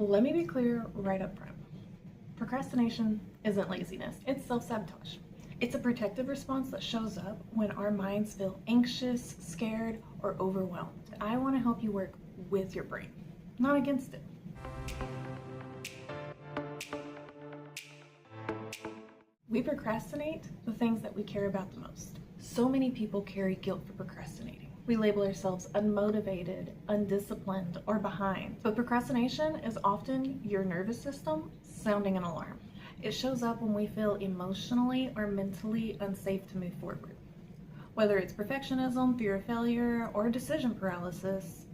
Let me be clear right up front. Procrastination isn't laziness, it's self-sabotage. It's a protective response that shows up when our minds feel anxious, scared, or overwhelmed. I want to help you work with your brain, not against it. We procrastinate the things that we care about the most. So many people carry guilt for procrastinating. We label ourselves unmotivated, undisciplined, or behind. But procrastination is often your nervous system sounding an alarm. It shows up when we feel emotionally or mentally unsafe to move forward. Whether it's perfectionism, fear of failure, or decision paralysis,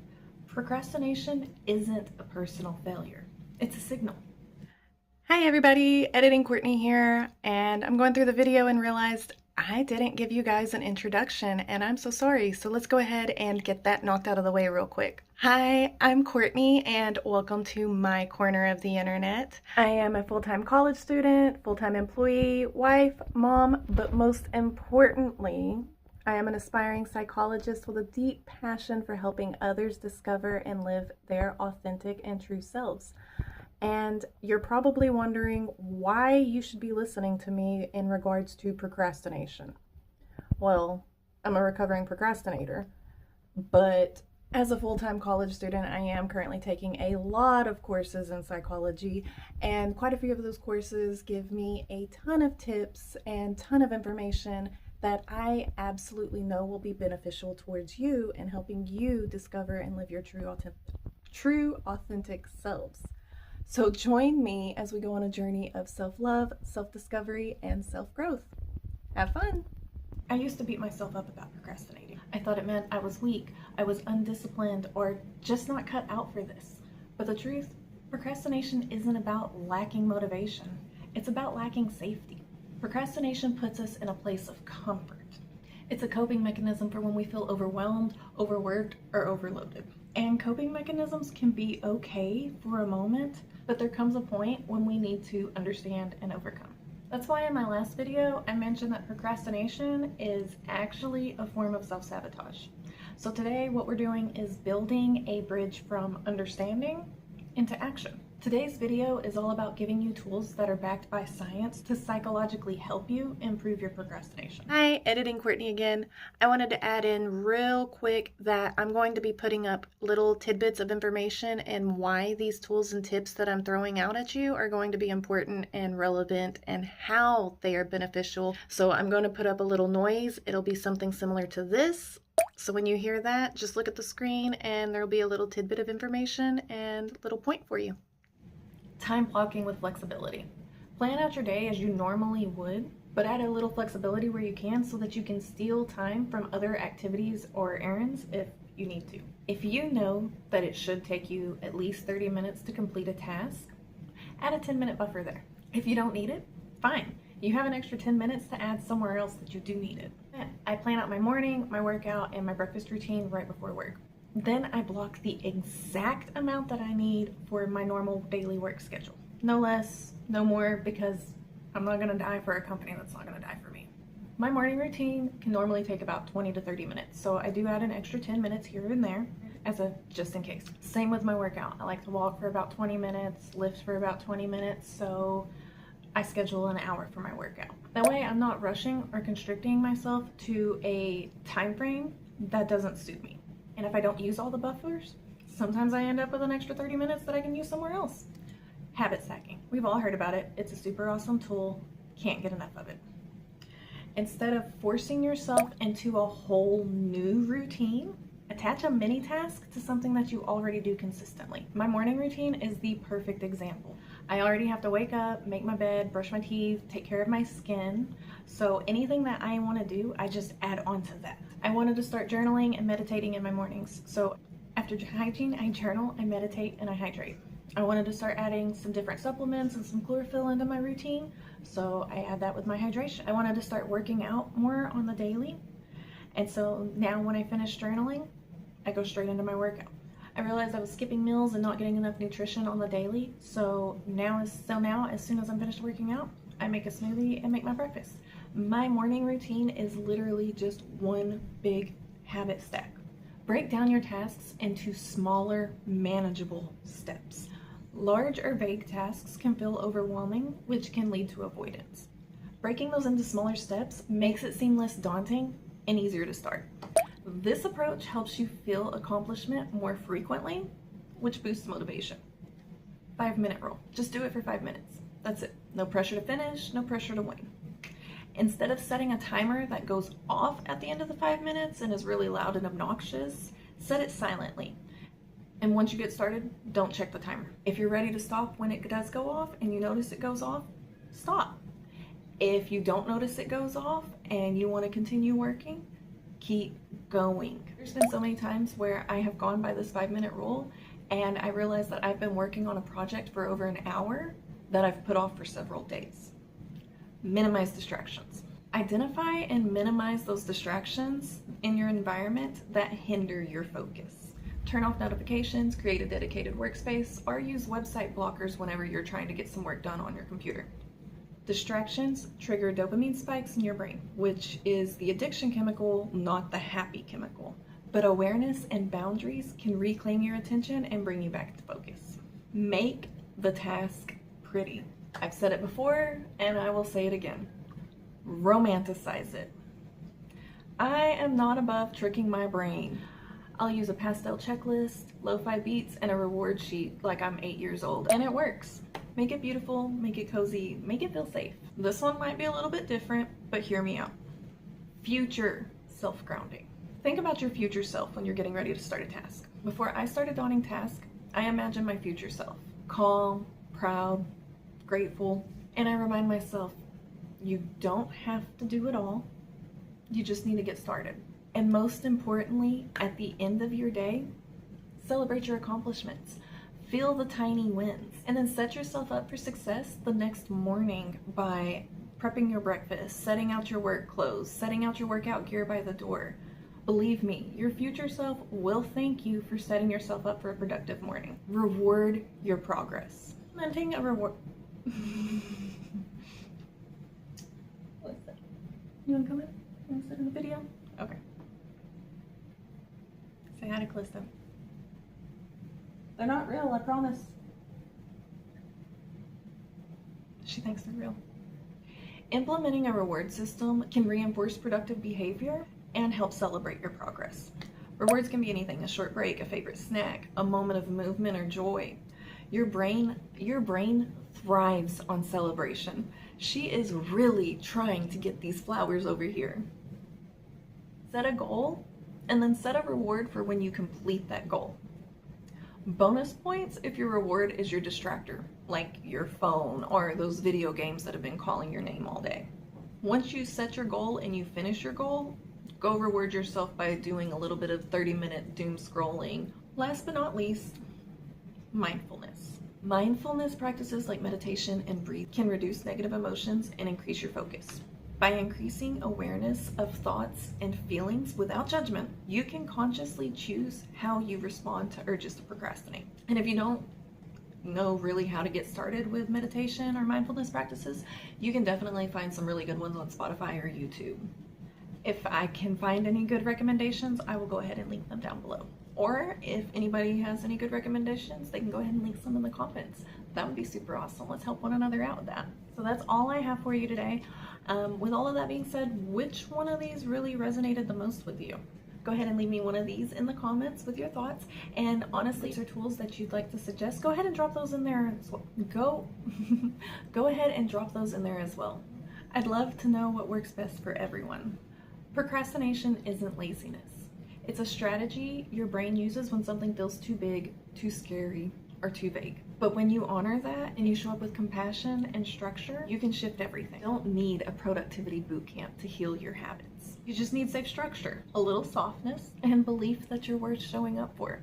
procrastination isn't a personal failure. It's a signal. Hi everybody, Editing Courtney here, and I'm going through the video and realized I didn't give you guys an introduction, and I'm so sorry. So let's go ahead and get that knocked out of the way real quick. Hi, I'm Courtney, and welcome to my corner of the internet. I am a full-time college student, full-time employee, wife, mom, but most importantly, I am an aspiring psychologist with a deep passion for helping others discover and live their authentic and true selves. And you're probably wondering why you should be listening to me in regards to procrastination. Well, I'm a recovering procrastinator, but as a full-time college student, I am currently taking a lot of courses in psychology, and quite a few of those courses give me a ton of tips and ton of information that I absolutely know will be beneficial towards you and helping you discover and live your true authentic selves. So join me as we go on a journey of self-love, self-discovery, and self-growth. Have fun! I used to beat myself up about procrastinating. I thought it meant I was weak, I was undisciplined, or just not cut out for this. But the truth, procrastination isn't about lacking motivation. It's about lacking safety. Procrastination puts us in a place of comfort. It's a coping mechanism for when we feel overwhelmed, overworked, or overloaded. And coping mechanisms can be okay for a moment, but there comes a point when we need to understand and overcome. That's why in my last video, I mentioned that procrastination is actually a form of self-sabotage. So today, what we're doing is building a bridge from understanding into action. Today's video is all about giving you tools that are backed by science to psychologically help you improve your procrastination. Hi, Editing Courtney again. I wanted to add in real quick that I'm going to be putting up little tidbits of information and why these tools and tips that I'm throwing out at you are going to be important and relevant and how they are beneficial. So I'm going to put up a little noise. It'll be something similar to this. So when you hear that, just look at the screen and there'll be a little tidbit of information and a little point for you. Time blocking with flexibility. Plan out your day as you normally would, but add a little flexibility where you can so that you can steal time from other activities or errands if you need to. If you know that it should take you at least 30 minutes to complete a task, add a 10-minute buffer there. If you don't need it, fine. You have an extra 10 minutes to add somewhere else that you do need it. I plan out my morning, my workout, and my breakfast routine right before work. Then I block the exact amount that I need for my normal daily work schedule. No less, no more, because I'm not gonna die for a company that's not gonna die for me. My morning routine can normally take about 20 to 30 minutes, so I do add an extra 10 minutes here and there as a just in case. Same with my workout. I like to walk for about 20 minutes, lift for about 20 minutes, so I schedule an hour for my workout. That way I'm not rushing or constricting myself to a time frame that doesn't suit me. And if I don't use all the buffers, sometimes I end up with an extra 30 minutes that I can use somewhere else. Habit stacking. We've all heard about it. It's a super awesome tool. Can't get enough of it. Instead of forcing yourself into a whole new routine, attach a mini task to something that you already do consistently. My morning routine is the perfect example. I already have to wake up, make my bed, brush my teeth, take care of my skin. So anything that I want to do, I just add on to that. I wanted to start journaling and meditating in my mornings. So after hygiene, I journal, I meditate, and I hydrate. I wanted to start adding some different supplements and some chlorophyll into my routine. So I add that with my hydration. I wanted to start working out more on the daily. And so now when I finish journaling, I go straight into my workout. I realized I was skipping meals and not getting enough nutrition on the daily. So now as soon as I'm finished working out, I make a smoothie and make my breakfast. My morning routine is literally just one big habit stack. Break down your tasks into smaller, manageable steps. Large or vague tasks can feel overwhelming, which can lead to avoidance. Breaking those into smaller steps makes it seem less daunting and easier to start. This approach helps you feel accomplishment more frequently, which boosts motivation. 5-minute rule. Just do it for 5 minutes. That's it. No pressure to finish, no pressure to win. Instead of setting a timer that goes off at the end of the 5 minutes and is really loud and obnoxious, set it silently. And once you get started, don't check the timer. If you're ready to stop when it does go off and you notice it goes off, stop. If you don't notice it goes off and you want to continue working, keep going. There's been so many times where I have gone by this 5-minute rule and I realized that I've been working on a project for over an hour that I've put off for several days. Minimize distractions. Identify and minimize those distractions in your environment that hinder your focus. Turn off notifications, create a dedicated workspace, or use website blockers whenever you're trying to get some work done on your computer. Distractions trigger dopamine spikes in your brain, which is the addiction chemical, not the happy chemical. But awareness and boundaries can reclaim your attention and bring you back to focus. Make the task pretty. I've said it before and I will say it again. Romanticize it. I am not above tricking my brain. I'll use a pastel checklist, lo-fi beats, and a reward sheet like I'm 8 years old, and it works. Make it beautiful, make it cozy, make it feel safe. This one might be a little bit different, but hear me out. Future self-grounding. Think about your future self when you're getting ready to start a task. Before I start a daunting task, I imagine my future self. Calm, proud, grateful, and I remind myself, you don't have to do it all. You just need to get started. And most importantly, at the end of your day, celebrate your accomplishments. Feel the tiny wins, and then set yourself up for success the next morning by prepping your breakfast, setting out your work clothes, setting out your workout gear by the door. Believe me, your future self will thank you for setting yourself up for a productive morning. Reward your progress. Implementing a reward. What's that? You want to come in? You want to sit in the video? Okay. Say hi to Calista. They're not real, I promise. She thinks they're real. Implementing a reward system can reinforce productive behavior and help celebrate your progress. Rewards can be anything: a short break, a favorite snack, a moment of movement or joy. Your brain thrives on celebration. She is really trying to get these flowers over here. Set a goal and then set a reward for when you complete that goal. Bonus points if your reward is your distractor, like your phone or those video games that have been calling your name all day. Once you set your goal and you finish your goal, go reward yourself by doing a little bit of 30-minute doom scrolling. Last but not least, mindfulness. Mindfulness practices like meditation and breathing can reduce negative emotions and increase your focus. By increasing awareness of thoughts and feelings without judgment, you can consciously choose how you respond to urges to procrastinate. And if you don't know really how to get started with meditation or mindfulness practices, you can definitely find some really good ones on Spotify or YouTube. If I can find any good recommendations, I will go ahead and link them down below. Or if anybody has any good recommendations, they can go ahead and link some in the comments. That would be super awesome. Let's help one another out with that. So that's all I have for you today. With all of that being said, which one of these really resonated the most with you? Go ahead and leave me one of these in the comments with your thoughts. And honestly, if there are tools that you'd like to suggest, go ahead and drop those in there as well. Go ahead and drop those in there as well. I'd love to know what works best for everyone. Procrastination isn't laziness. It's a strategy your brain uses when something feels too big, too scary, or too vague. But when you honor that and you show up with compassion and structure, you can shift everything. You don't need a productivity boot camp to heal your habits. You just need safe structure, a little softness, and belief that you're worth showing up for.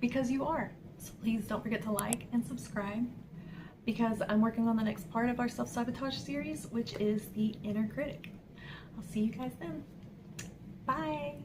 Because you are. So please don't forget to like and subscribe, because I'm working on the next part of our self-sabotage series, which is the inner critic. I'll see you guys then. Bye.